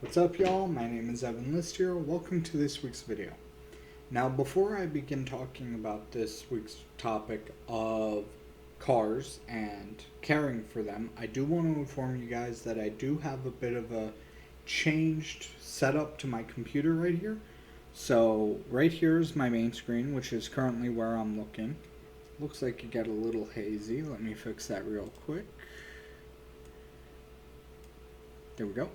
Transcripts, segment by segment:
What's up, y'all? My name is Evan List here. Welcome to this week's video. Now, before I begin talking about this week's topic of cars and caring for them, I do want to inform you guys that I do have a bit of a changed setup to my computer right here. So, right here is my main screen, which is currently where I'm looking. Looks like it got a little hazy. Let me fix that real quick. There we go.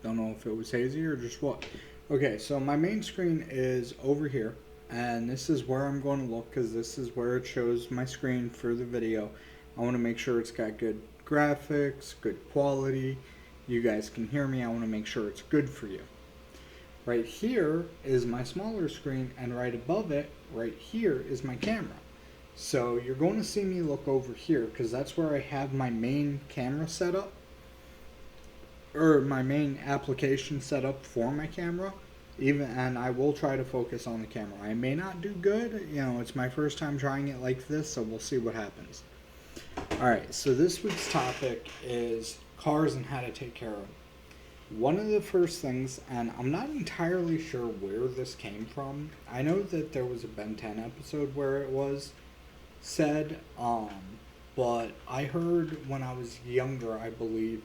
Don't know if it was hazy or just what. Okay, so my main screen is over here, and this is where I'm going to look because this is where it shows my screen for the video. I want to make sure it's got good graphics, good quality. You guys can hear me. I want to make sure it's good for you. Right here is my smaller screen, and right above it, right here, is my camera. So you're going to see me look over here because that's where I have my main camera set up, or my main application set up for my camera. And I will try to focus on the camera. I may not do good, it's my first time trying it like this, so we'll see what happens. Alright, so this week's topic is cars and how to take care of them. One of the first things, and I'm not entirely sure where this came from. I know that there was a Ben 10 episode where it was said, but I heard when I was younger, I believe,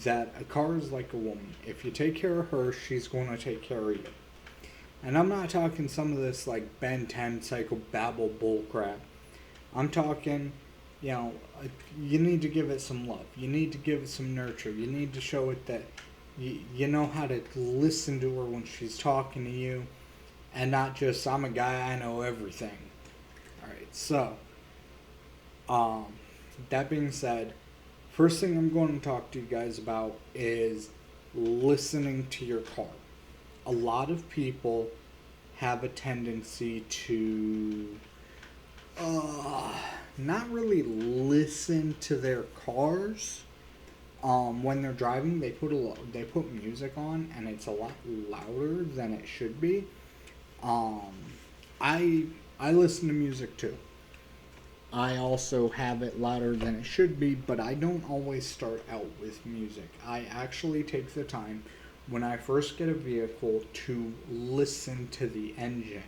that a car is like a woman. If you take care of her, she's going to take care of you. And I'm not talking some of this like Ben 10 psychobabble bullcrap. I'm talking, you need to give it some love. You need to give it some nurture. You need to show it that you know how to listen to her when she's talking to you, and not just, I'm a guy, I know everything. Alright, so, that being said, first thing I'm going to talk to you guys about is listening to your car. A lot of people have a tendency to not really listen to their cars. When they're driving, they put music on, and it's a lot louder than it should be. I listen to music too. I also have it louder than it should be, but I don't always start out with music. I actually take the time when I first get a vehicle to listen to the engine.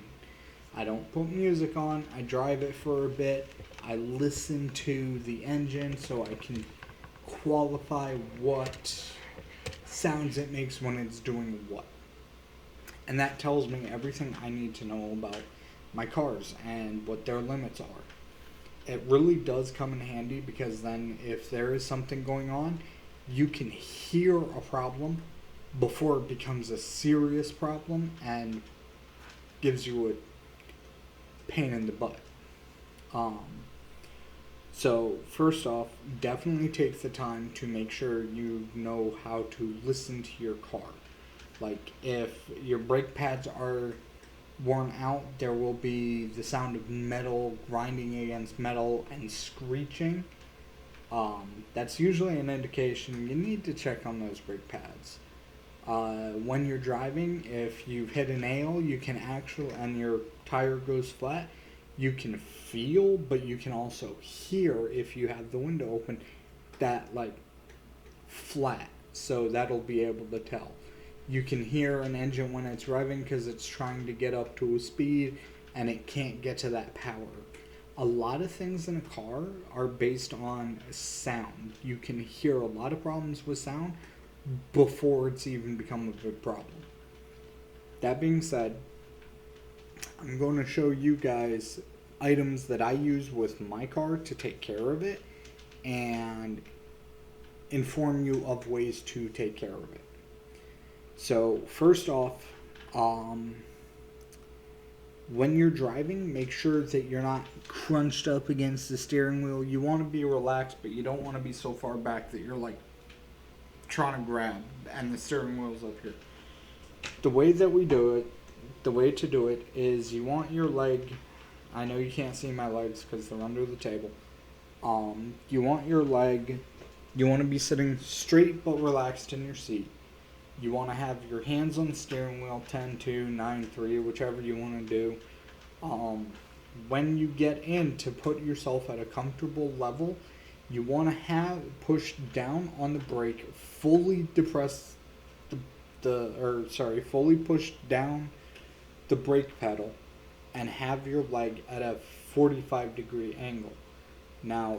I don't put music on, I drive it for a bit, I listen to the engine so I can qualify what sounds it makes when it's doing what. And that tells me everything I need to know about my cars and what their limits are. It really does come in handy because then if there is something going on, you can hear a problem before it becomes a serious problem and gives you a pain in the butt. So first off, definitely take the time to make sure you know how to listen to your car. Like if your brake pads are worn out, there will be the sound of metal grinding against metal and screeching. That's usually an indication you need to check on those brake pads. When you're driving, if you've hit a nail, you can and your tire goes flat, you can feel, but you can also hear if you have the window open, that like flat. So that'll be able to tell. You can hear an engine when it's revving because it's trying to get up to a speed and it can't get to that power. A lot of things in a car are based on sound. You can hear a lot of problems with sound before it's even become a big problem. That being said, I'm going to show you guys items that I use with my car to take care of it and inform you of ways to take care of it. So first off, when you're driving, make sure that you're not crunched up against the steering wheel. You want to be relaxed, but you don't want to be so far back that you're like trying to grab and the steering wheel's up here. The way to do it is you want your leg, I know you can't see my legs because they're under the table. You want your leg, you want to be sitting straight but relaxed in your seat. You want to have your hands on the steering wheel, 10-2, 9-3, whichever you want to do. When you get in to put yourself at a comfortable level, you want to push down on the brake, fully depress fully push down the brake pedal and have your leg at a 45-degree angle. Now,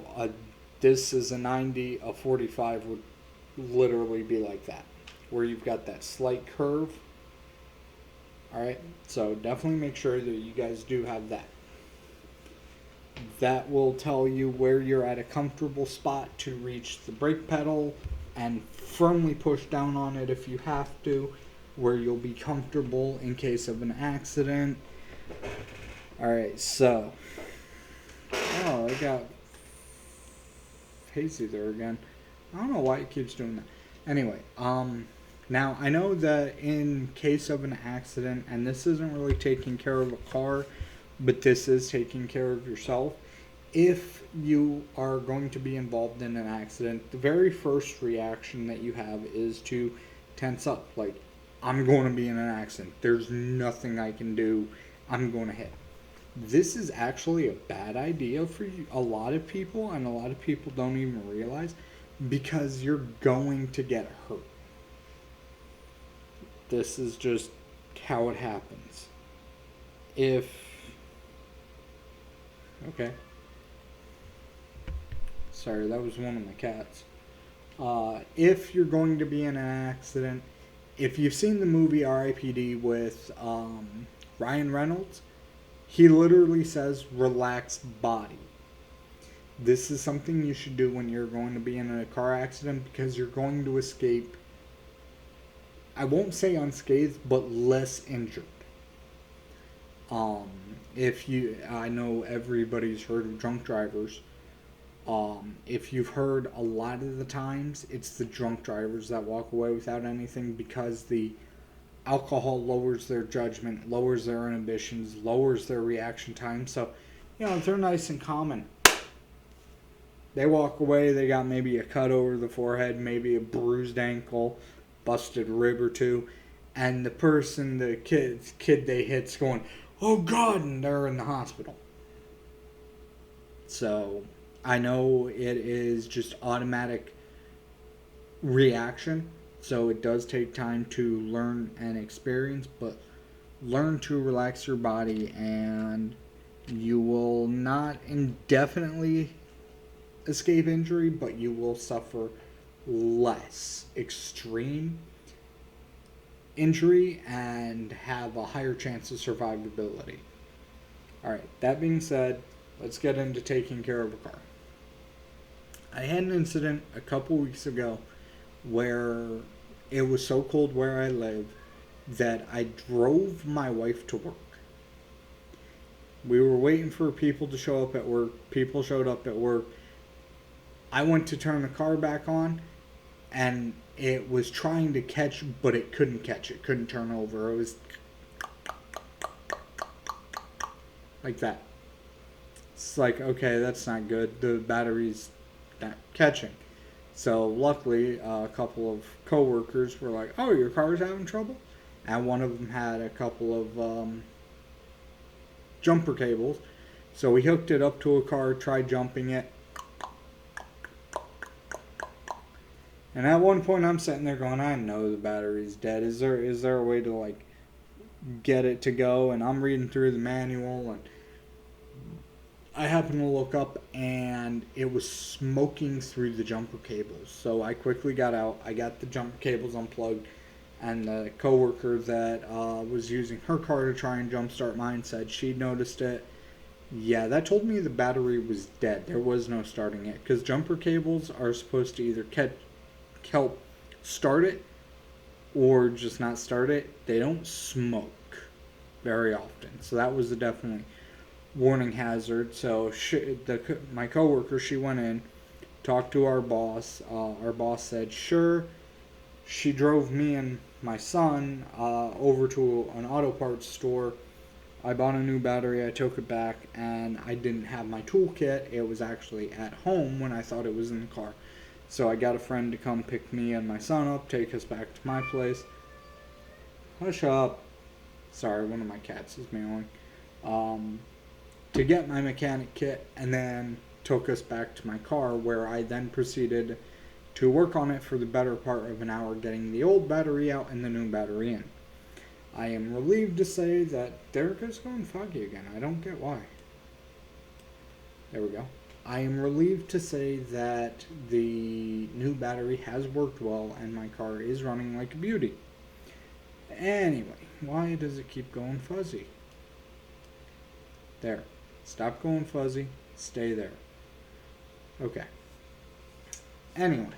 this is a 90, a 45 would literally be like that, where you've got that slight curve. Alright, so definitely make sure that you guys do have that. That will tell you where you're at a comfortable spot to reach the brake pedal and firmly push down on it if you have to, where you'll be comfortable in case of an accident. Alright, so. Oh, I got hazy there again. I don't know why it keeps doing that. Anyway, now I know that in case of an accident, and this isn't really taking care of a car, but this is taking care of yourself. If you are going to be involved in an accident, the very first reaction that you have is to tense up. Like, I'm going to be in an accident. There's nothing I can do. I'm going to hit. This is actually a bad idea for a lot of people, and a lot of people don't even realize, because you're going to get hurt. This is just how it happens. Okay. Sorry, that was one of my cats. If you're going to be in an accident, if you've seen the movie R.I.P.D. with Ryan Reynolds, he literally says, relax body. This is something you should do when you're going to be in a car accident, because you're going to escape, I won't say unscathed, but less injured. I know everybody's heard of drunk drivers. If you've heard, a lot of the times, it's the drunk drivers that walk away without anything, because the alcohol lowers their judgment, lowers their inhibitions, lowers their reaction time. So, if they're nice and calm and they walk away, they got maybe a cut over the forehead, maybe a bruised ankle, busted rib or two, and the kid they hit's going, oh God, and they're in the hospital. So, I know it is just automatic reaction, so it does take time to learn and experience, but learn to relax your body, and you will not indefinitely escape injury, but you will suffer less extreme injury and have a higher chance of survivability. Alright, that being said, let's get into taking care of a car. I had an incident a couple weeks ago where it was so cold where I live that I drove my wife to work. We were waiting for people to show up at work. People showed up at work. I went to turn the car back on, and it was trying to catch, but it couldn't catch. It couldn't turn over. It was like that. It's like, okay, that's not good. The battery's not catching. So luckily, a couple of coworkers were like, oh, your car's having trouble? And one of them had a couple of jumper cables. So we hooked it up to a car, tried jumping it. And at one point I'm sitting there going, I know the battery's dead. Is there a way to get it to go? And I'm reading through the manual, and I happened to look up, and it was smoking through the jumper cables. So I quickly got out. I got the jumper cables unplugged, and the coworker that was using her car to try and jumpstart mine said she'd noticed it. Yeah, that told me the battery was dead. There was no starting it, because jumper cables are supposed to either help start it or just not start it. They don't smoke very often, so that was a definitely warning hazard. So my coworker, she went in, talked to our boss. Our boss said sure. She drove me and my son over to an auto parts store. I bought a new battery, I took it back, and I didn't have my toolkit. It was actually at home when I thought it was in the car. So I got a friend to come pick me and my son up, take us back to my place. Hush up. Sorry, one of my cats is meowing. To get my mechanic kit, and then took us back to my car, where I then proceeded to work on it for the better part of an hour, getting the old battery out and the new battery in. I am relieved to say that there it goes going foggy again. I don't get why. There we go. I am relieved to say that the new battery has worked well and my car is running like a beauty. Anyway, why does it keep going fuzzy? There. Stop going fuzzy. Stay there. Okay. Anyway.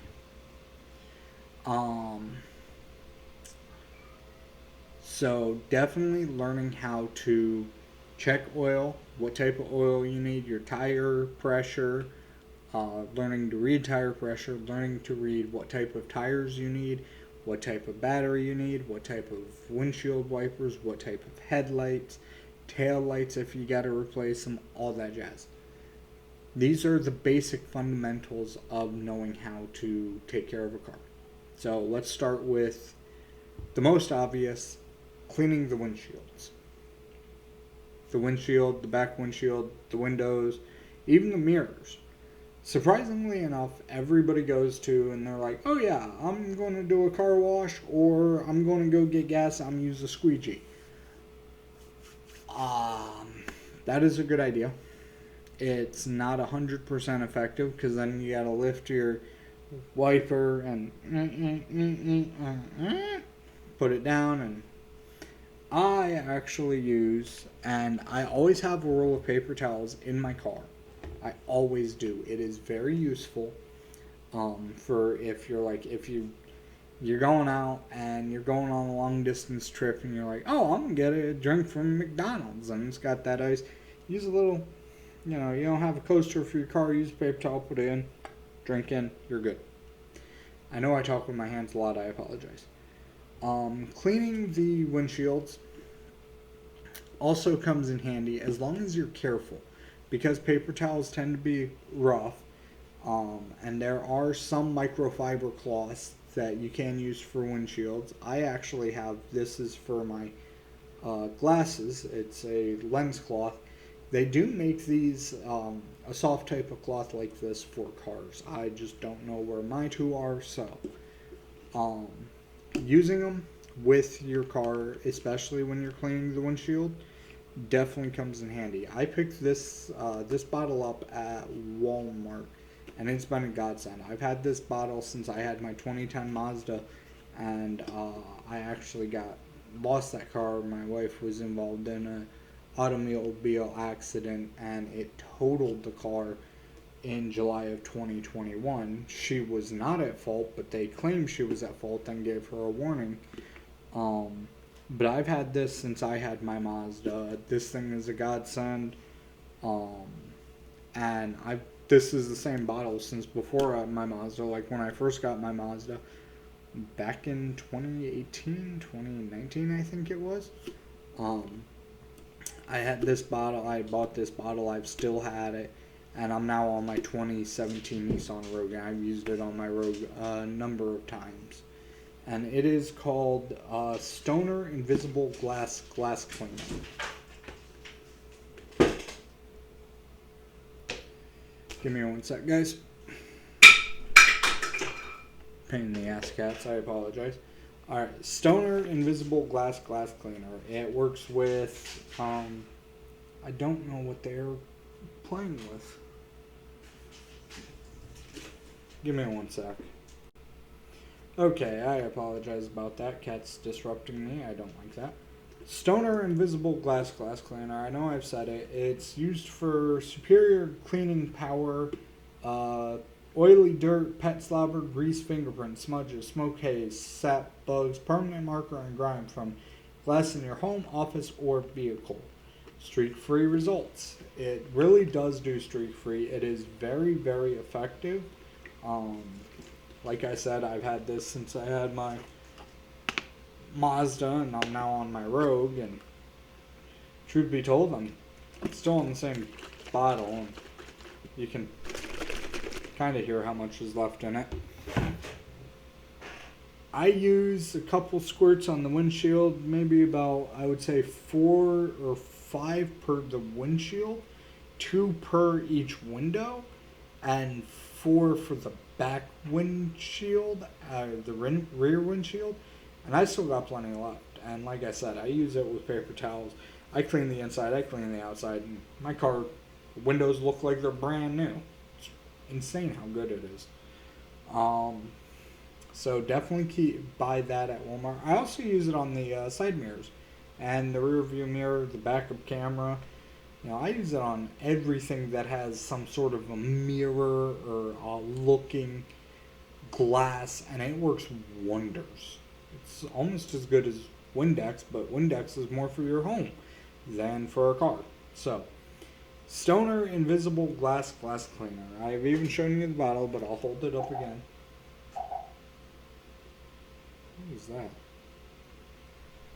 So definitely learning how to check oil, what type of oil you need, your tire pressure, learning to read tire pressure, learning to read what type of tires you need, what type of battery you need, what type of windshield wipers, what type of headlights, tail lights if you got to replace them, all that jazz. These are the basic fundamentals of knowing how to take care of a car. So let's start with the most obvious, cleaning the windshields. The windshield, the back windshield, the windows, even the mirrors. Surprisingly enough, everybody goes to and they're like, oh yeah, I'm going to do a car wash or I'm going to go get gas, I'm use a squeegee. That is a good idea. It's not 100% effective because then you gotta lift your wiper and put it down. And I actually use, and I always have a roll of paper towels in my car. I always do. It is very useful for if you're going out and you're going on a long distance trip and you're like, oh, I'm gonna get a drink from McDonald's and it's got that ice. Use a little, you don't have a coaster for your car, use a paper towel, put it in, drink in, you're good. I know I talk with my hands a lot, I apologize. Cleaning the windshields also comes in handy as long as you're careful, because paper towels tend to be rough, and there are some microfiber cloths that you can use for windshields. I actually have, this is for my glasses, it's a lens cloth. They do make these, a soft type of cloth like this for cars. I just don't know where my two are, so using them with your car, especially when you're cleaning the windshield, definitely comes in handy. I picked this bottle up at Walmart, and it's been a godsend. I've had this bottle since I had my 2010 Mazda, and I actually lost that car. My wife was involved in a automobile accident and it totaled the car in July of 2021. She was not at fault, but they claimed she was at fault and gave her a warning. But I've had this since I had my Mazda. This thing is a godsend. And this is the same bottle since before my Mazda, like when I first got my Mazda back in 2018, 2019 I think it was. I had this bottle, I bought this bottle, I've still had it, and I'm now on my 2017 Nissan Rogue, and I've used it on my Rogue a number of times. And it is called Stoner Invisible Glass Cleaner. Give me one sec, guys. Pain in the ass cats, I apologize. Alright, Stoner Invisible Glass Cleaner. It works with, I don't know what they're playing with. Give me one sec. Okay, I apologize about that. Cat's disrupting me. I don't like that. Stoner Invisible Glass Cleaner. I know I've said it. It's used for superior cleaning power, oily dirt, pet slobber, grease, fingerprints, smudges, smoke haze, sap, bugs, permanent marker, and grime from glass in your home, office, or vehicle. Streak-free results. It really does do streak-free. It is very, very effective. Like I said, I've had this since I had my Mazda, and I'm now on my Rogue, and truth be told, I'm still in the same bottle, and you can kind of hear how much is left in it. I use a couple squirts on the windshield, maybe about, I would say 4 or 5 per the windshield, 2 per each window, and 4 for the back windshield, rear windshield, and I still got plenty left. And like I said, I use it with paper towels. I clean the inside, I clean the outside, and my car windows look like they're brand new. It's insane how good it is. So definitely buy that at Walmart. I also use it on the side mirrors and the rear view mirror, the backup camera. You know, I use it on everything that has some sort of a mirror or a looking glass, and it works wonders. It's almost as good as Windex, but Windex is more for your home than for a car. So, Stoner Invisible Glass Cleaner. I've even shown you the bottle, but I'll hold it up again. What is that?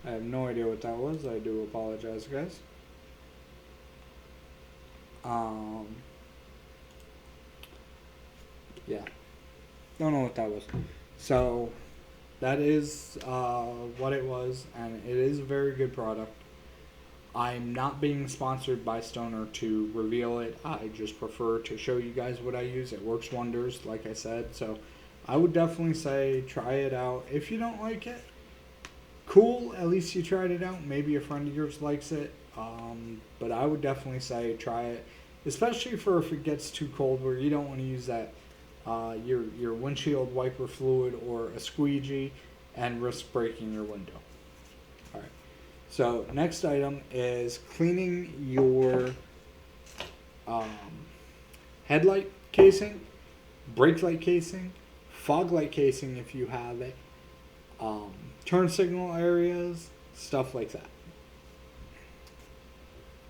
I have no idea what that was. I do apologize, guys. Yeah. Don't know what that was. So, that is what it was, and it is a very good product. I'm not being sponsored by Stoner to reveal it. I just prefer to show you guys what I use. It works wonders, like I said. So, I would definitely say try it out. If you don't like it, cool. At least you tried it out. Maybe a friend of yours likes it. But I would definitely say try it, especially for if it gets too cold where you don't want to use that your windshield wiper fluid or a squeegee and risk breaking your window. All right. So next item is cleaning your headlight casing, brake light casing, fog light casing if you have it, turn signal areas, stuff like that.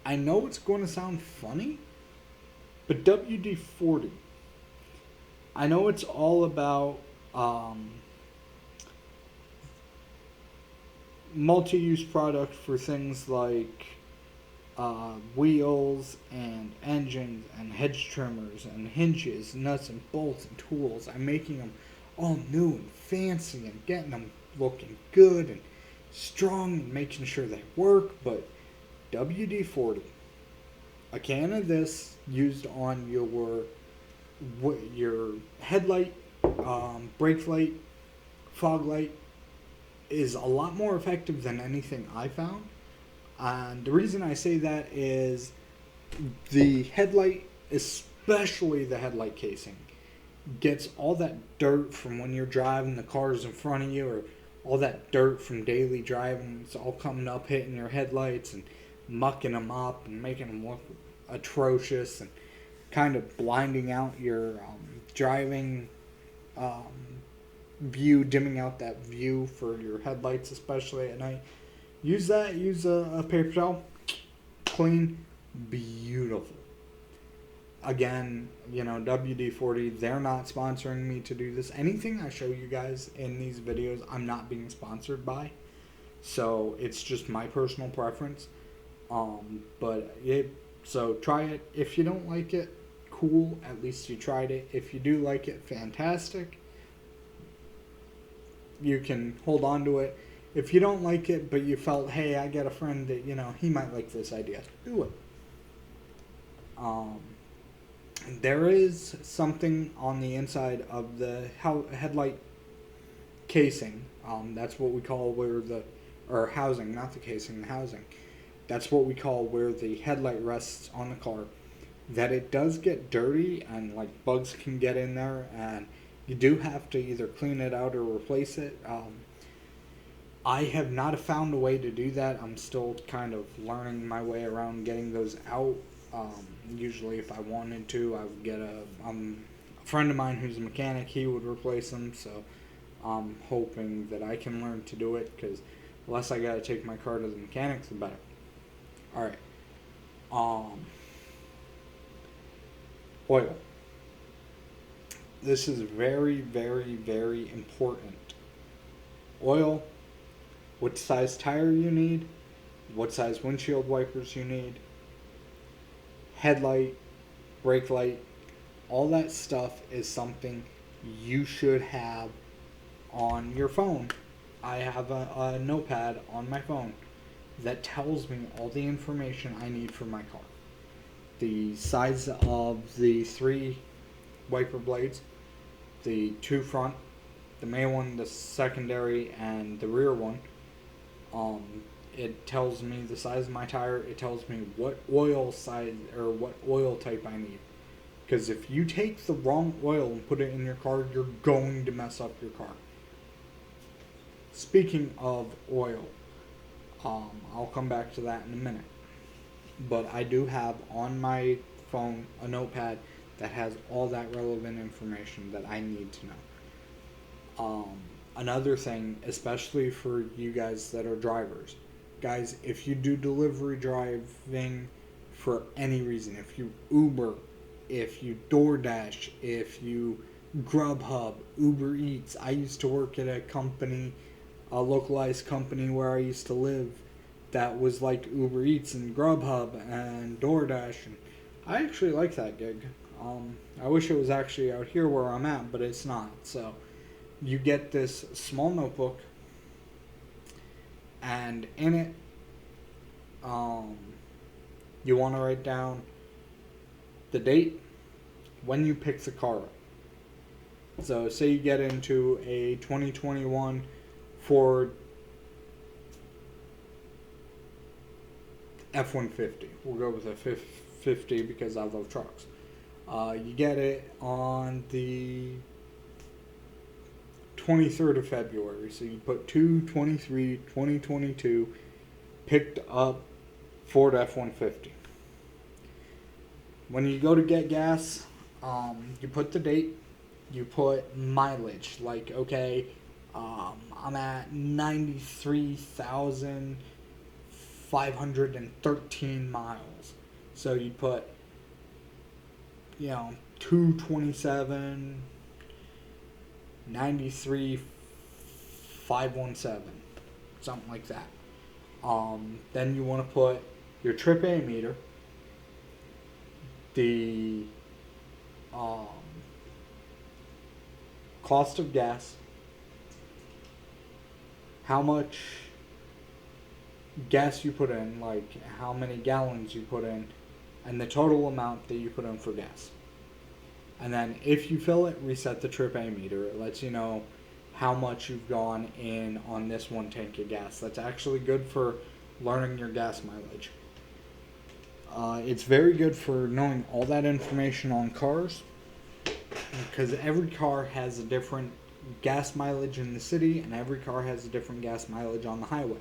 I know it's going to sound funny, but WD-40, I know it's all about multi-use product for things like wheels and engines and hedge trimmers and hinges, nuts and bolts and tools. I'm making them all new and fancy and getting them looking good and strong and making sure they work, but WD-40, a can of this used on your headlight, brake light, fog light is a lot more effective than anything I found. And the reason I say that is the headlight, especially the headlight casing, gets all that dirt from when you're driving the cars in front of you, or all that dirt from daily driving. It's all coming up, hitting your headlights and mucking them up and making them look atrocious and kind of blinding out your driving view, dimming out that view for your headlights, especially at night. Use a paper towel, clean, beautiful. Again, WD-40, they're not sponsoring me to do this. Anything I show you guys in these videos, I'm not being sponsored by. So it's just my personal preference. So try it. If you don't like it, cool. At least you tried it. If you do like it, fantastic. You can hold on to it. If you don't like it, but you felt, hey, I got a friend that, he might like this idea, do it. There is something on the inside of the headlight casing. That's what we call housing, not the casing, the housing. That's what we call where the headlight rests on the car. That it does get dirty and like bugs can get in there, and you do have to either clean it out or replace it. I have not found a way to do that. I'm still kind of learning my way around getting those out. Usually if I wanted to, I would get a friend of mine who's a mechanic, he would replace them, so I'm hoping that I can learn to do it, because the less I gotta take my car to the mechanic, the better. Alright. Oil. This is very, very, very important. Oil, what size tire you need, what size windshield wipers you need, headlight, brake light, all that stuff is something you should have on your phone. I have a notepad on my phone that tells me all the information I need for my car. The size of the 3 wiper blades, the two front, the main one, the secondary, and the rear one. Um, it tells me the size of my tire. It tells me what oil size or what oil type I need. Because if you take the wrong oil and put it in your car, you're going to mess up your car. Speaking of oil, I'll come back to that in a minute. But I do have on my phone a notepad that has all that relevant information that I need to know. Another thing, especially for you guys that are drivers, guys, if you do delivery driving for any reason, if you Uber, if you DoorDash, if you Grubhub, Uber Eats. I used to work at a company, a localized company where I used to live that was like Uber Eats and Grubhub and DoorDash. And I actually like that gig. I wish it was actually out here where I'm at, but it's not. So you get this small notebook, and in it, you want to write down the date when you pick the car up. So say you get into a 2021 Ford F-150. We'll go with a 50 because I love trucks. You get it on the 23rd of February. So you put 2/23/2022 picked up Ford F-150. When you go to get gas, you put the date, you put mileage. Like, okay, I'm at 93,513 miles. So you put, 227, 93,517, something like that. Then you want to put your trip A meter, the cost of gas, how much gas you put in, like how many gallons you put in, and the total amount that you put in for gas. And then if you fill it, reset the trip A meter. It lets you know how much you've gone in on this one tank of gas. That's actually good for learning your gas mileage. It's very good for knowing all that information on cars, because every car has a different gas mileage in the city and every car has a different gas mileage on the highway.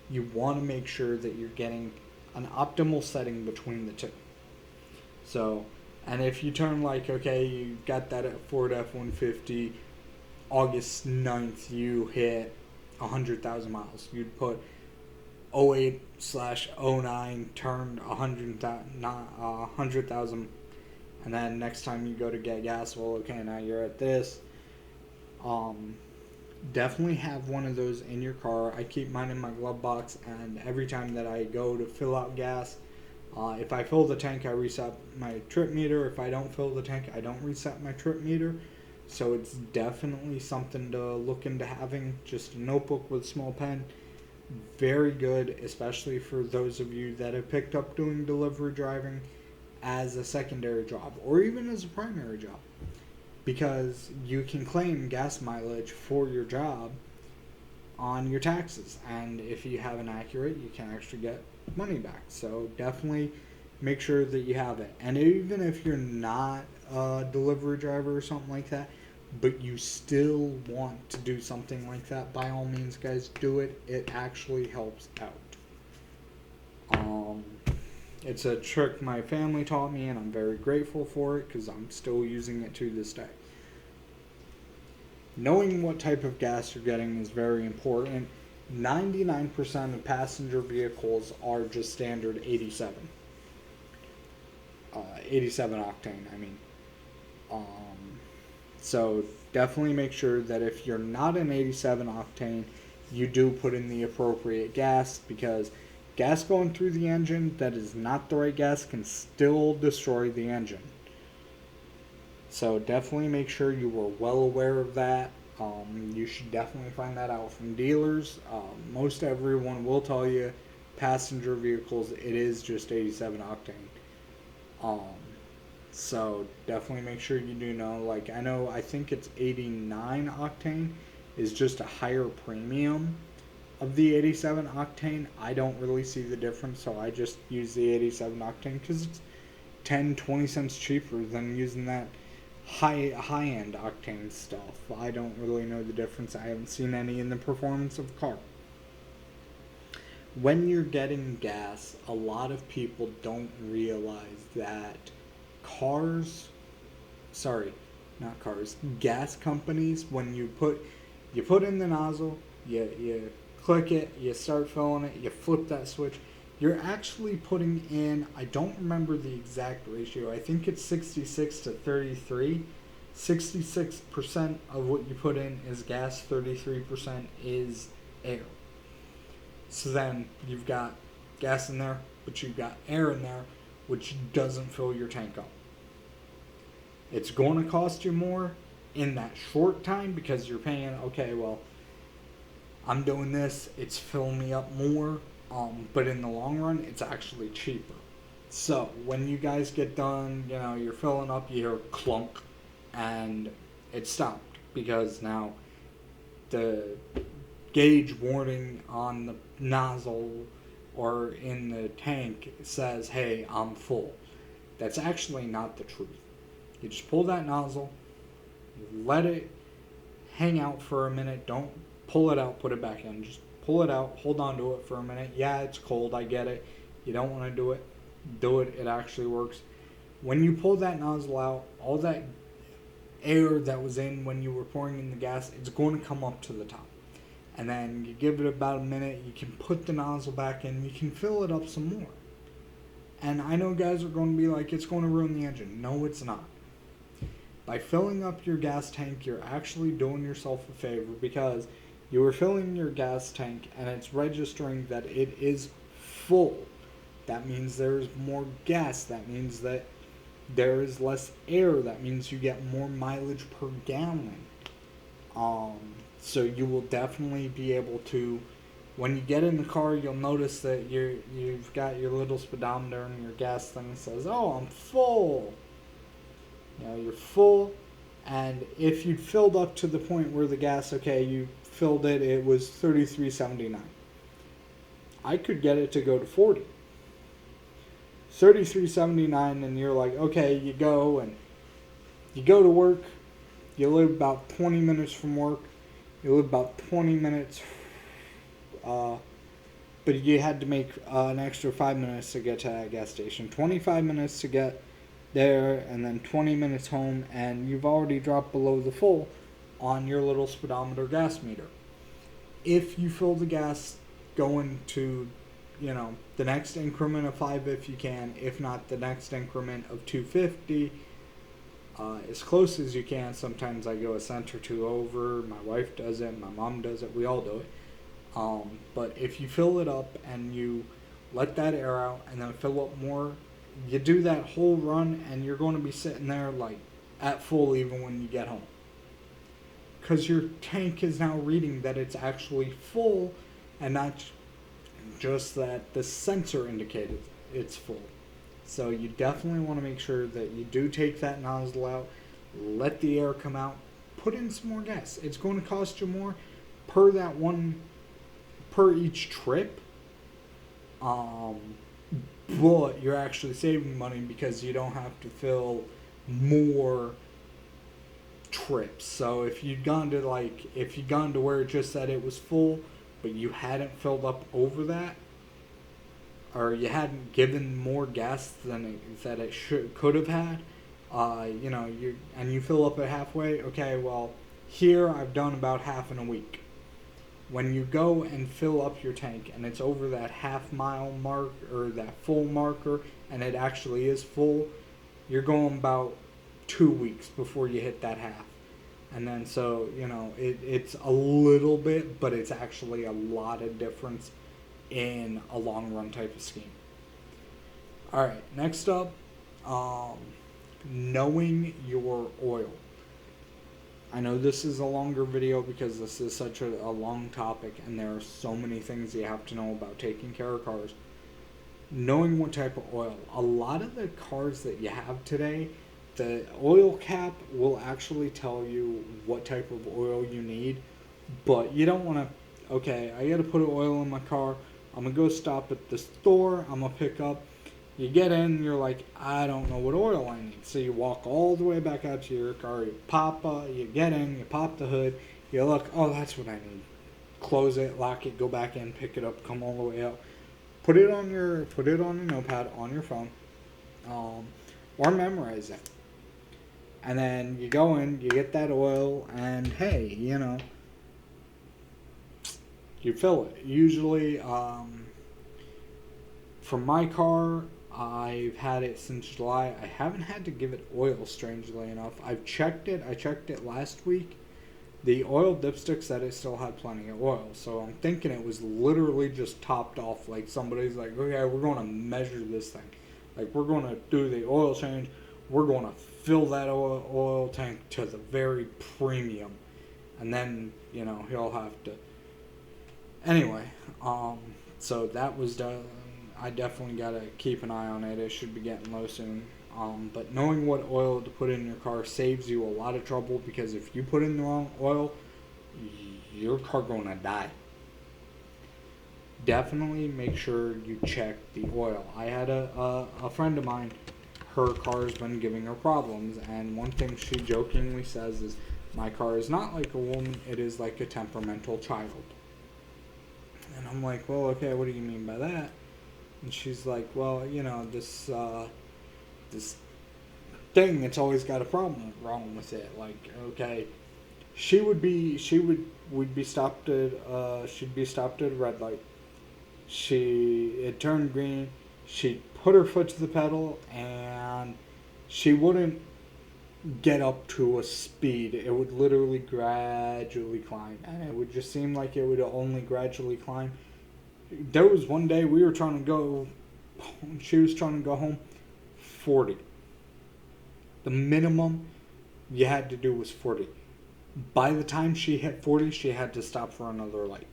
You want to make sure that you're getting an optimal setting between the two. So, and if you turn like, okay, you got that at Ford F-150, August 9th, you hit 100,000 miles. You'd put 08/09 turned 100,000, and then next time you go to get gas, well, okay, now you're at this. Definitely have one of those in your car. I keep mine in my glove box, and every time that I go to fill out gas, if I fill the tank, I reset my trip meter. If I don't fill the tank, I don't reset my trip meter. So it's definitely something to look into having. Just a notebook with a small pen. Very good, especially for those of you that have picked up doing delivery driving as a secondary job or even as a primary job, because you can claim gas mileage for your job on your taxes, and if you have an accurate, you can actually get money back. So definitely make sure that you have it. And even if you're not a delivery driver or something like that, but you still want to do something like that, by all means, guys, do it. It actually helps out. It's a trick my family taught me, and I'm very grateful for it because I'm still using it to this day. Knowing what type of gas you're getting is very important. 99% of passenger vehicles are just standard 87. 87 octane, I mean. So definitely make sure that if you're not an 87 octane, you do put in the appropriate gas, because gas going through the engine that is not the right gas can still destroy the engine. So definitely make sure you are well aware of that. You should definitely find that out from dealers. Most everyone will tell you passenger vehicles, it is just 87 octane. So definitely make sure you do know. Like I think it's 89 octane is just a higher premium of the 87 octane. I don't really see the difference, so I just use the 87 octane because it's 10-20 cents cheaper than using that high end octane stuff. I don't really know the difference. I haven't seen any in the performance of the car. When you're getting gas, a lot of people don't realize that cars, sorry, not cars, gas companies, when you put in the nozzle, you click it, you start filling it, you flip that switch, you're actually putting in, I don't remember the exact ratio, I think it's 66 to 33. 66% of what you put in is gas, 33% is air. So then you've got gas in there, but you've got air in there, which doesn't fill your tank up. It's going to cost you more in that short time because you're paying, okay, well, I'm doing this, it's filling me up more, but in the long run, it's actually cheaper. So when you guys get done, you're filling up, you hear clunk, and it stopped because now the gauge warning on the nozzle or in the tank says, hey, I'm full. That's actually not the truth. You just pull that nozzle, let it hang out for a minute. Don't pull it out, put it back in. Just pull it out, hold on to it for a minute. Yeah, it's cold, I get it. You don't want to do it. Do it, it actually works. When you pull that nozzle out, all that air that was in when you were pouring in the gas, it's going to come up to the top. And then you give it about a minute, you can put the nozzle back in, you can fill it up some more. And I know guys are going to be like, it's going to ruin the engine. No, it's not. By filling up your gas tank, you're actually doing yourself a favor because you were filling your gas tank and it's registering that it is full. That means there's more gas. That means that there is less air. That means you get more mileage per gallon. So you will definitely be able to, when you get in the car, you'll notice that you've got your little speedometer and your gas thing says, oh, I'm full. You're full, and if you'd filled up to the point where the gas, okay, you filled it, it was 33.79. I could get it to go to 40. 33.79, and you're like, okay, you go to work, you live about 20 minutes from work, you live about 20 minutes, but you had to make an extra 5 minutes to get to that gas station. 25 minutes to get there, and then 20 minutes home, and you've already dropped below the full on your little speedometer gas meter. If you fill the gas going to, the next increment of 5 if you can, if not the next increment of 250, as close as you can. Sometimes I go a cent or two over. My wife does it, my mom does it, we all do it. But if you fill it up and you let that air out and then fill up more, you do that whole run and you're going to be sitting there like at full even when you get home. Because your tank is now reading that it's actually full and not just that the sensor indicated it's full. So you definitely want to make sure that you do take that nozzle out, let the air come out, put in some more gas. It's going to cost you more per each trip. But you're actually saving money because you don't have to fill more trips. So if you'd gone to where it just said it was full, but you hadn't filled up over that, or you hadn't given more gas than it could have had, you fill up at halfway. Okay, well, here I've done about half in a week. When you go and fill up your tank and it's over that half-mile mark or that full marker and it actually is full, you're going about 2 weeks before you hit that half. And then so, it's a little bit, but it's actually a lot of difference in a long-run type of scheme. All right, next up, knowing your oil. I know this is a longer video because this is such a long topic and there are so many things you have to know about taking care of cars. Knowing what type of oil. A lot of the cars that you have today, the oil cap will actually tell you what type of oil you need, but you don't want to. Okay, I got to put oil in my car. I'm gonna go stop at the store. I'm gonna pick up. You get in, you're like, I don't know what oil I need. So you walk all the way back out to your car. You get in, you pop the hood. You look, oh, that's what I need. Close it, lock it, go back in, pick it up, come all the way out. Put it on your notepad on your phone, or memorize it. And then you go in, you get that oil, and hey, you fill it. Usually, for my car, I've had it since July. I haven't had to give it oil, strangely enough. I've checked it. I checked it last week. The oil dipstick said it still had plenty of oil. So I'm thinking it was literally just topped off. Like somebody's like, okay, we're going to measure this thing. Like we're going to do the oil change. We're going to fill that oil tank to the very premium. And then, he'll have to. Anyway, so that was done. I definitely got to keep an eye on it. It should be getting low soon. But knowing what oil to put in your car saves you a lot of trouble, because if you put in the wrong oil, your car going to die. Definitely make sure you check the oil. I had a friend of mine, her car's been giving her problems, and one thing she jokingly says is, my car is not like a woman, it is like a temperamental child. And I'm like, well, okay, what do you mean by that? And she's like, well, this thing, it's always got a problem wrong with it. Like, okay, we'd be stopped at she'd be stopped at a red light. It turned green. She'd put her foot to the pedal, and she wouldn't get up to a speed. It would literally gradually climb, and it would just seem like it would only gradually climb. There was one day we were trying to go, she was trying to go home, 40. The minimum you had to do was 40. By the time she hit 40, she had to stop for another light.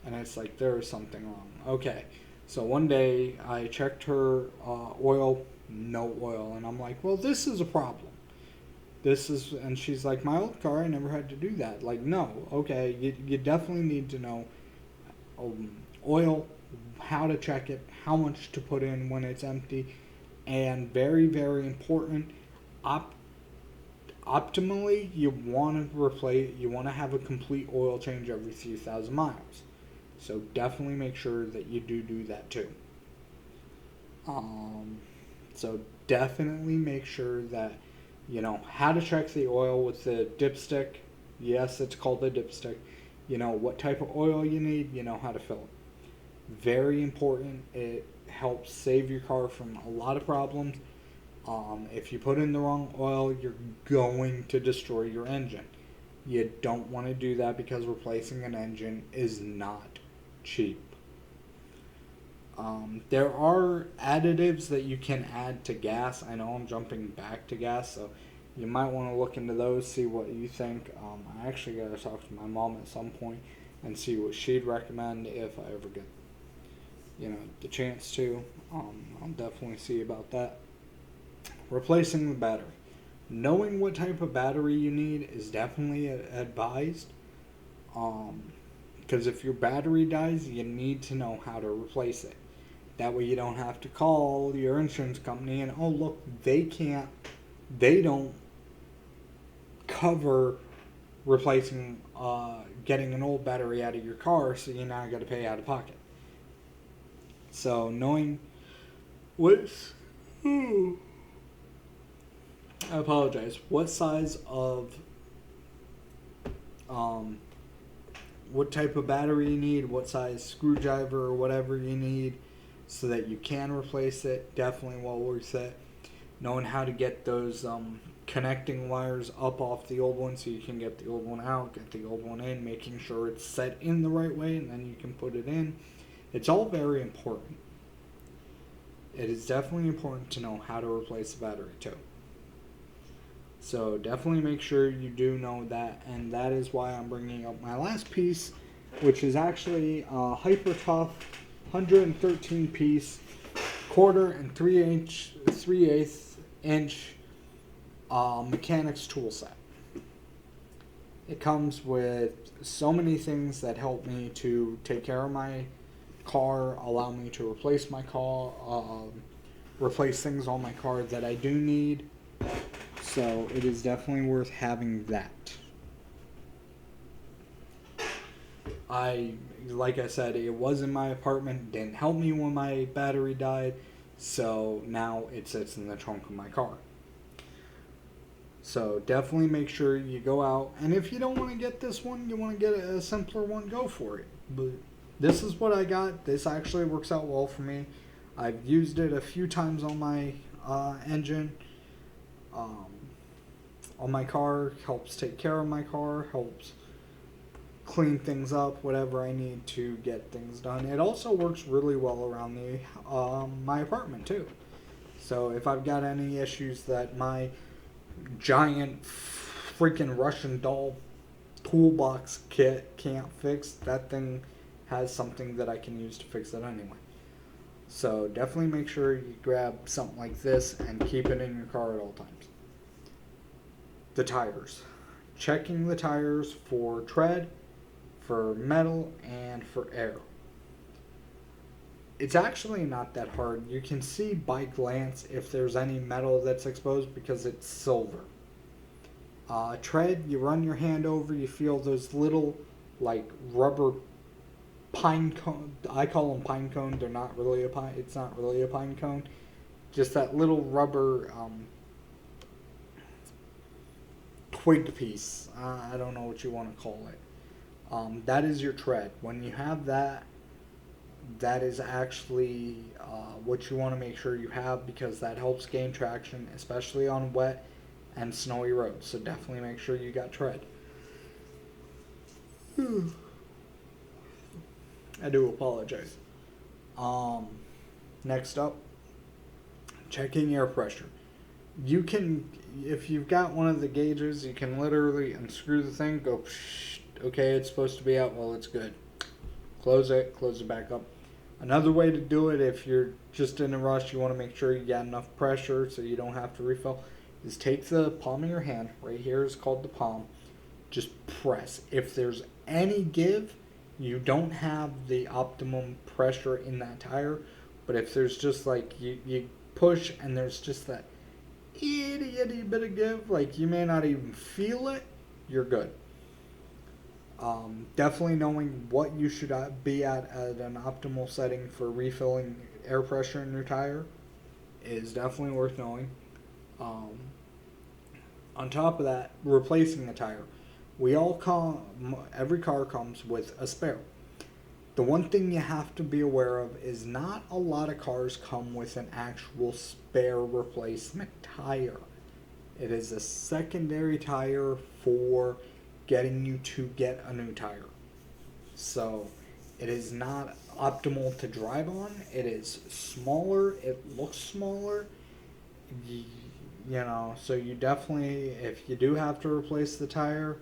And it's like, there is something wrong. Okay, so one day I checked her oil, no oil. And I'm like, well, this is a problem. And she's like, my old car, I never had to do that. Like, no, okay, you definitely need to know oil, how to check it, how much to put in when it's empty, and very, very important, optimally, you want to have a complete oil change every 3,000 miles. So definitely make sure that you do that too. So definitely make sure that how to check the oil with the dipstick. Yes, it's called a dipstick. What type of oil you need, how to fill it. Very important. It helps save your car from a lot of problems. If you put in the wrong oil, you're going to destroy your engine. You don't want to do that, because replacing an engine is not cheap. There are additives that you can add to gas. I know I'm jumping back to gas, so you might want to look into those, see what you think. I actually got to talk to my mom at some point and see what she'd recommend if I ever get the chance to. I'll definitely see about that. Replacing the battery. Knowing what type of battery you need is definitely advised. Because if your battery dies, you need to know how to replace it. That way you don't have to call your insurance company and, oh, look, they don't cover replacing, getting an old battery out of your car, so you now got to pay out of pocket. So knowing I apologize. What size of, what type of battery you need, what size screwdriver or whatever you need, so that you can replace it. Definitely well worth it. Knowing how to get those connecting wires up off the old one, so you can get the old one out, get the old one in, making sure it's set in the right way, and then you can put it in. It's all very important. It is definitely important to know how to replace the battery too. So definitely make sure you do know that, and that is why I'm bringing up my last piece, which is actually a Hyper Tough 113 piece 1/4 and 3/8 inch mechanics tool set. It comes with so many things that help me to take care of my car, allow me to replace my car, replace things on my car that I do need. So it is definitely worth having that. Like I said, it was in my apartment, didn't help me when my battery died, so now it sits in the trunk of my car. So definitely make sure you go out, and if you don't want to get this one, you want to get a simpler one, go for it. But this is what I got. This actually works out well for me. I've used it a few times on my engine, on my car, helps take care of my car, helps clean things up, whatever I need to get things done. It also works really well around the my apartment too. So if I've got any issues that my giant freaking Russian doll toolbox kit can't fix, that thing has something that I can use to fix it anyway. So definitely make sure you grab something like this and keep it in your car at all times. The tires. Checking the tires for tread, for metal, and for air. It's actually not that hard. You can see by glance if there's any metal that's exposed because it's silver. Tread, you run your hand over, you feel those little like rubber pine cone. I call them pine cone. They're not really a pine. It's not really a pine cone. Just that little rubber twig piece. I don't know what you want to call it. That is your tread. When you have that, that is actually what you want to make sure you have because that helps gain traction, especially on wet and snowy roads. So definitely make sure you got tread. I do apologize. Next up, checking air pressure. You can, if you've got one of the gauges, you can literally unscrew the thing, go, psh, okay, it's supposed to be out, well, it's good. Close it back up. Another way to do it, if you're just in a rush, you want to make sure you got enough pressure so you don't have to refill, is take the palm of your hand, right here is called the palm, just press. If there's any give, you don't have the optimum pressure in that tire, but if there's just like, you push and there's just that itty bit of give, like you may not even feel it, you're good. Definitely knowing what you should be at an optimal setting for refilling air pressure in your tire is definitely worth knowing. On top of that, replacing the tire. Every car comes with a spare. The one thing you have to be aware of is not a lot of cars come with an actual spare replacement tire. It is a secondary tire for getting you to get a new tire. So it is not optimal to drive on. It is smaller. It looks smaller. You know, so you definitely, if you do have to replace the tire,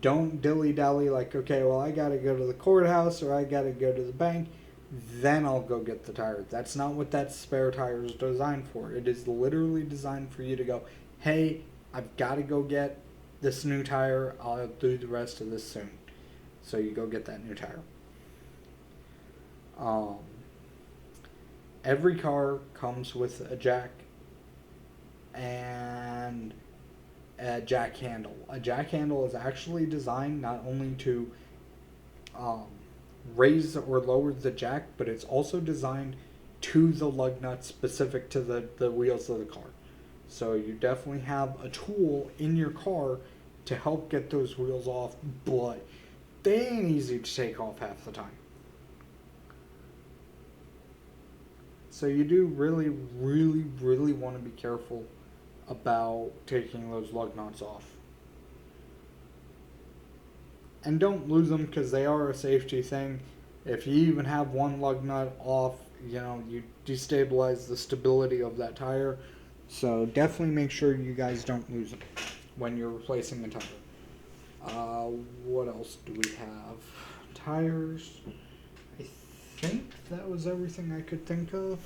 don't dilly-dally like, okay, well, I got to go to the courthouse or I got to go to the bank, then I'll go get the tire. That's not what that spare tire is designed for. It is literally designed for you to go, hey, I've got to go get this new tire. I'll do the rest of this soon. So you go get that new tire. Every car comes with a jack and a jack handle. A jack handle is actually designed not only to raise or lower the jack, but it's also designed to the lug nuts specific to the wheels of the car. So you definitely have a tool in your car to help get those wheels off, but they ain't easy to take off half the time. So you do really want to be careful about taking those lug nuts off. And don't lose them because they are a safety thing. If you even have one lug nut off, you know, you destabilize the stability of that tire. So definitely make sure you guys don't lose them when you're replacing the tire. What else do we have? Tires. I think that was everything I could think of.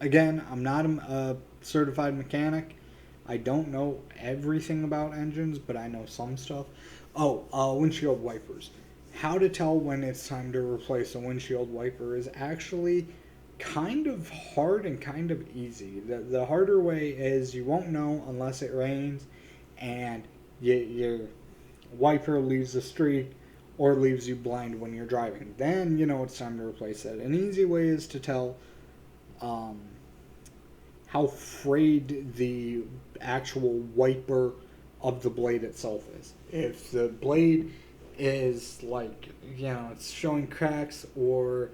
Again, I'm not a certified mechanic. I don't know everything about engines, but I know some stuff. Oh, windshield wipers. How to tell when it's time to replace a windshield wiper is actually kind of hard and kind of easy. The harder way is you won't know unless it rains and your wiper leaves a streak or leaves you blind when you're driving. Then you know it's time to replace it. An easy way is to tell um, how frayed the actual wiper of the blade itself is. If the blade is like, it's showing cracks or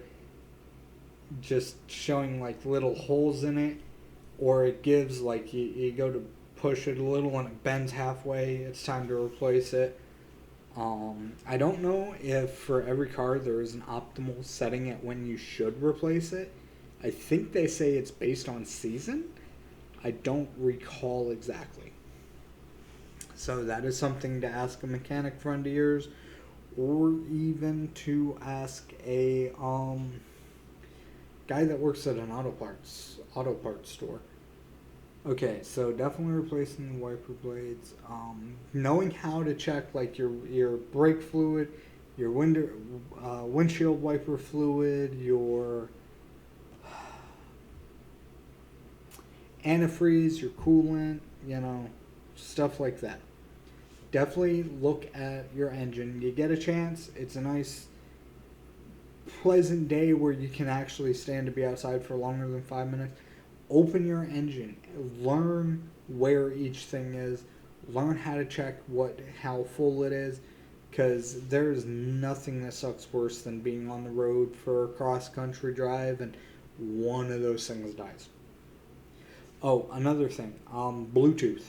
just showing like little holes in it, or it gives like you go to push it a little and it bends halfway, it's time to replace it. I don't know if for every car there is an optimal setting at when you should replace it. I think they say it's based on season. I don't recall exactly. So that is something to ask a mechanic friend of yours, or even to ask a guy that works at an auto parts store. Okay, so definitely replacing the wiper blades. Knowing how to check like your brake fluid, your windshield wiper fluid, your antifreeze, your coolant, stuff like that. Definitely look at your engine. You get a chance. It's a nice, pleasant day where you can actually stand to be outside for longer than 5 minutes. Open your engine. Learn where each thing is. Learn how to check how full it is. Because there's nothing that sucks worse than being on the road for a cross-country drive and one of those things dies. Oh, another thing. Bluetooth.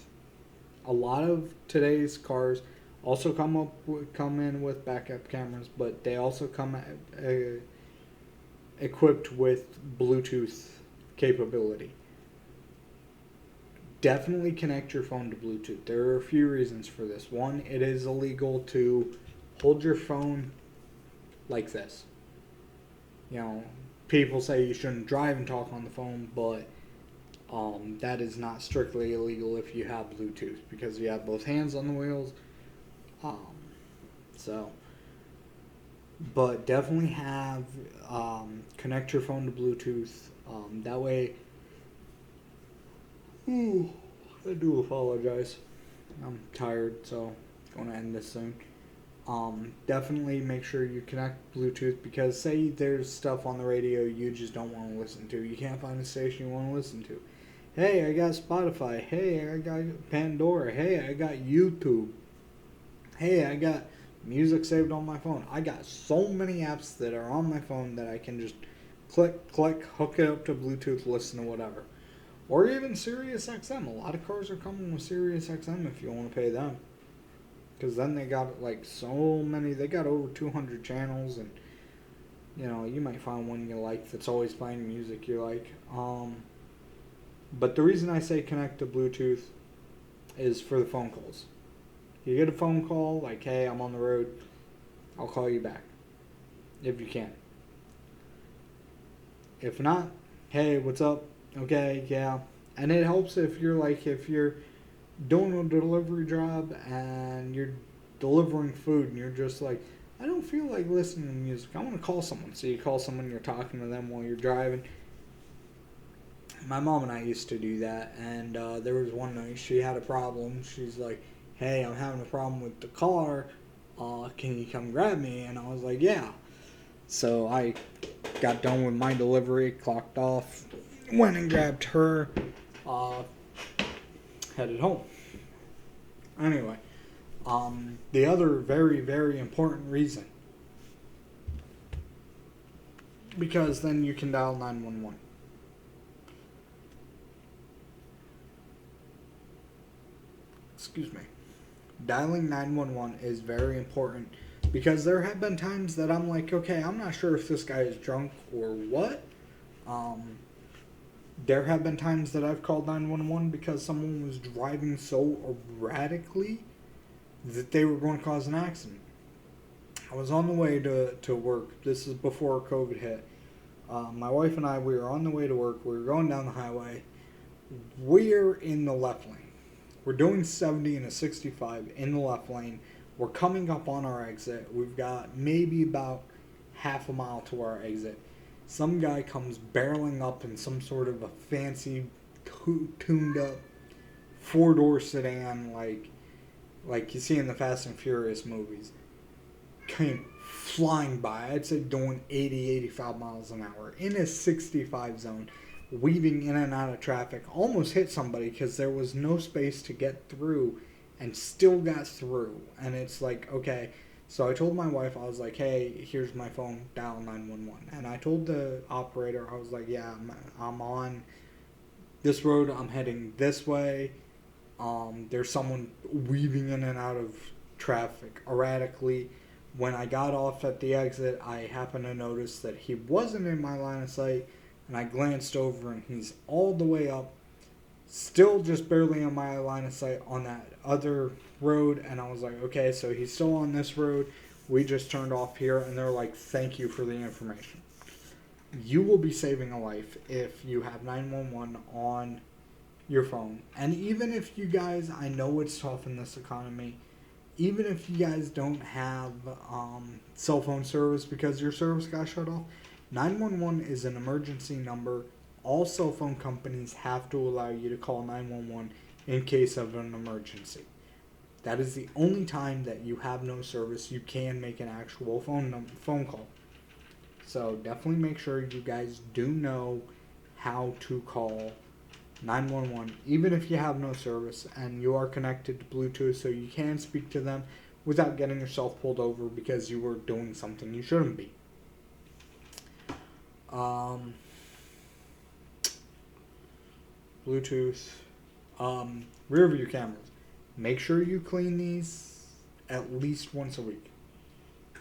A lot of today's cars also come in with backup cameras, but they also come equipped with Bluetooth capability. Definitely connect your phone to Bluetooth. There are a few reasons for this. One, it is illegal to hold your phone like this. People say you shouldn't drive and talk on the phone, but that is not strictly illegal if you have Bluetooth, because you have both hands on the wheels. But definitely have connect your phone to Bluetooth. That way, I do apologize. I'm tired, so I'm going to end this soon. Definitely make sure you connect Bluetooth, because say there's stuff on the radio you just don't want to listen to. You can't find a station you want to listen to. Hey, I got Spotify. Hey, I got Pandora. Hey, I got YouTube. Hey, I got music saved on my phone. I got so many apps that are on my phone that I can just click, hook it up to Bluetooth, listen to whatever. Or even SiriusXM. A lot of cars are coming with SiriusXM if you want to pay them. Because then they got like so many. They got over 200 channels, and you might find one you like that's always playing music you like. But the reason I say connect to Bluetooth is for the phone calls. You get a phone call like, hey, I'm on the road, I'll call you back if you can. If not, hey, what's up? Okay, yeah. And it helps if you're doing a delivery job and you're delivering food and you're just like, I don't feel like listening to music, I want to call someone. So you call someone, you're talking to them while you're driving. My mom and I used to do that, and there was one night she had a problem. She's like, hey, I'm having a problem with the car, can you come grab me? And I was like, yeah. So I got done with my delivery, clocked off, went and grabbed her, headed home. Anyway, the other very, very important reason, because then you can dial 911. Excuse me. Dialing 911 is very important, because there have been times that I'm like, okay, I'm not sure if this guy is drunk or what. There have been times that I've called 911 because someone was driving so erratically that they were going to cause an accident. I was on the way to work. This is before COVID hit. My wife and I, we were on the way to work. We were going down the highway. We're in the left lane. We're doing 70 and a 65 in the left lane. We're coming up on our exit. We've got maybe about half a mile to our exit. Some guy comes barreling up in some sort of a fancy, tuned up four-door sedan, like you see in the Fast and Furious movies. Came flying by. I'd say doing 80, 85 miles an hour in a 65 zone, weaving in and out of traffic. Almost hit somebody because there was no space to get through, and still got through. And it's like, okay. So I told my wife, I was like, hey, here's my phone, dial 911. And I told the operator, I was like, yeah, I'm on this road, I'm heading this way. There's someone weaving in and out of traffic erratically. When I got off at the exit, I happened to notice that he wasn't in my line of sight, and I glanced over and he's all the way up, still just barely in my line of sight on that other road. And I was like, okay, so he's still on this road. We just turned off here. And they're like, thank you for the information. You will be saving a life if you have 911 on your phone. And even if you guys, I know it's tough in this economy, even if you guys don't have cell phone service because your service got shut off, 911 is an emergency number. All cell phone companies have to allow you to call 911 in case of an emergency. That is the only time that you have no service. You can make an actual phone call. So definitely make sure you guys do know how to call 911, even if you have no service and you are connected to Bluetooth, so you can speak to them without getting yourself pulled over because you were doing something you shouldn't be. Bluetooth, rear view cameras. Make sure you clean these at least once a week.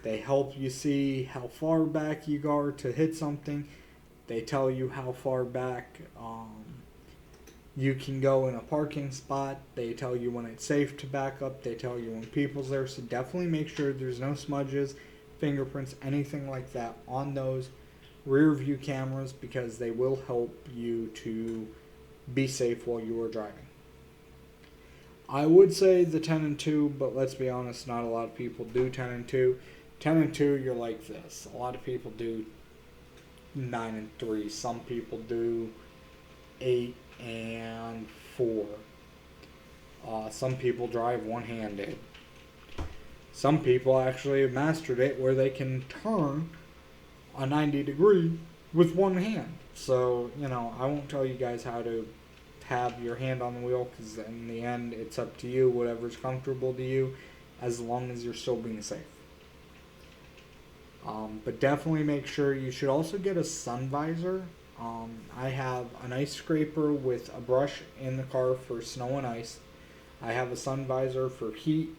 They help you see how far back you are to hit something. They tell you how far back you can go in a parking spot. They tell you when it's safe to back up. They tell you when people's there. So definitely make sure there's no smudges, fingerprints, anything like that on those rear view cameras, because they will help you to be safe while you are driving. I would say the 10 and 2, but let's be honest, not a lot of people do 10 and 2. 10 and 2, you're like this. A lot of people do 9 and 3. Some people do 8 and 4. Some people drive one-handed. Some people actually have mastered it where they can turn a 90 degree with one hand. So, I won't tell you guys how to have your hand on the wheel, because in the end it's up to you, whatever's comfortable to you, as long as you're still being safe. But definitely make sure you should also get a sun visor. I have an ice scraper with a brush in the car for snow and ice. I have a sun visor for heat.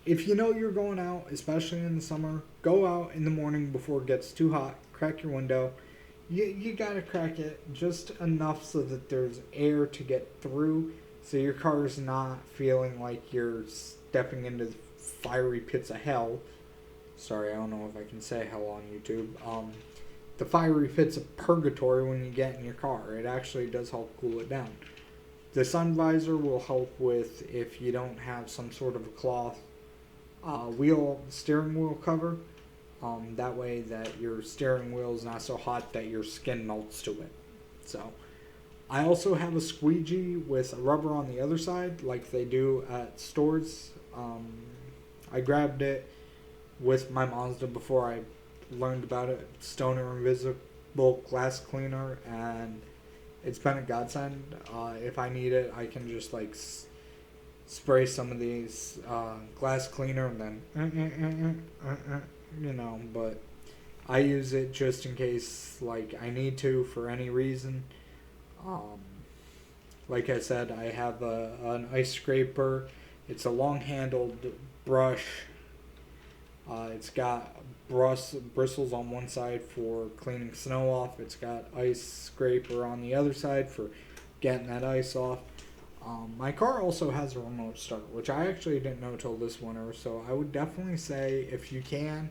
If you know you're going out, especially in the summer, go out in the morning before it gets too hot, crack your window. You gotta crack it just enough so that there's air to get through, so your car's not feeling like you're stepping into the fiery pits of hell. Sorry, I don't know if I can say hell on YouTube. The fiery pits of purgatory when you get in your car. It actually does help cool it down. The sun visor will help with if you don't have some sort of a cloth steering wheel cover. That way that your steering wheel is not so hot that your skin melts to it. So, I also have a squeegee with a rubber on the other side, like they do at stores. I grabbed it with my Mazda before I learned about it. Stoner Invisible Glass Cleaner, and it's been a godsend. If I need it, I can just spray some of these glass cleaner and then but I use it just in case I need to for any reason. Like I said, I have an ice scraper. It's a long handled brush. It's got bristles on one side for cleaning snow off. It's got ice scraper on the other side for getting that ice off. My car also has a remote start, which I actually didn't know till this winter. So I would definitely say, if you can,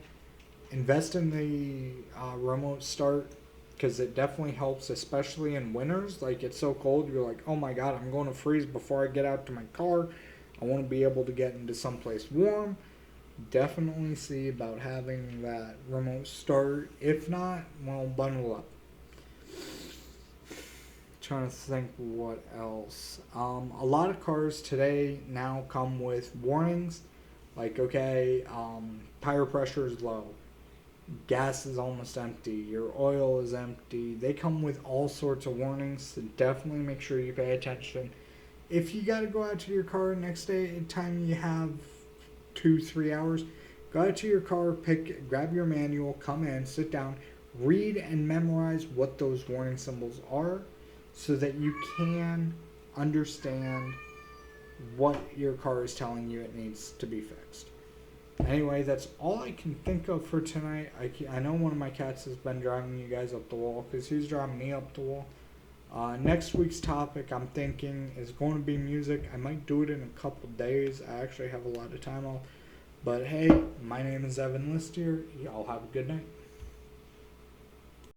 invest in the remote start because it definitely helps, especially in winters. Like it's so cold, you're like, oh my god, I'm going to freeze before I get out to my car. I want to be able to get into someplace warm. Definitely see about having that remote start. If not, well, bundle up. Trying to think what else. A lot of cars today now come with warnings, like okay, tire pressure is low, gas is almost empty, your oil is empty. They come with all sorts of warnings, so definitely make sure you pay attention. If you got to go out to your car next day, time you have 2 3 hours, go out to your car, grab your manual, come in, sit down, read and memorize what those warning symbols are, so that you can understand what your car is telling you it needs to be fixed. Anyway, that's all I can think of for tonight. I know one of my cats has been driving you guys up the wall because he's driving me up the wall. Next week's topic, I'm thinking, is going to be music. I might do it in a couple days. I actually have a lot of time off. But hey, my name is Evan Listier. Y'all have a good night.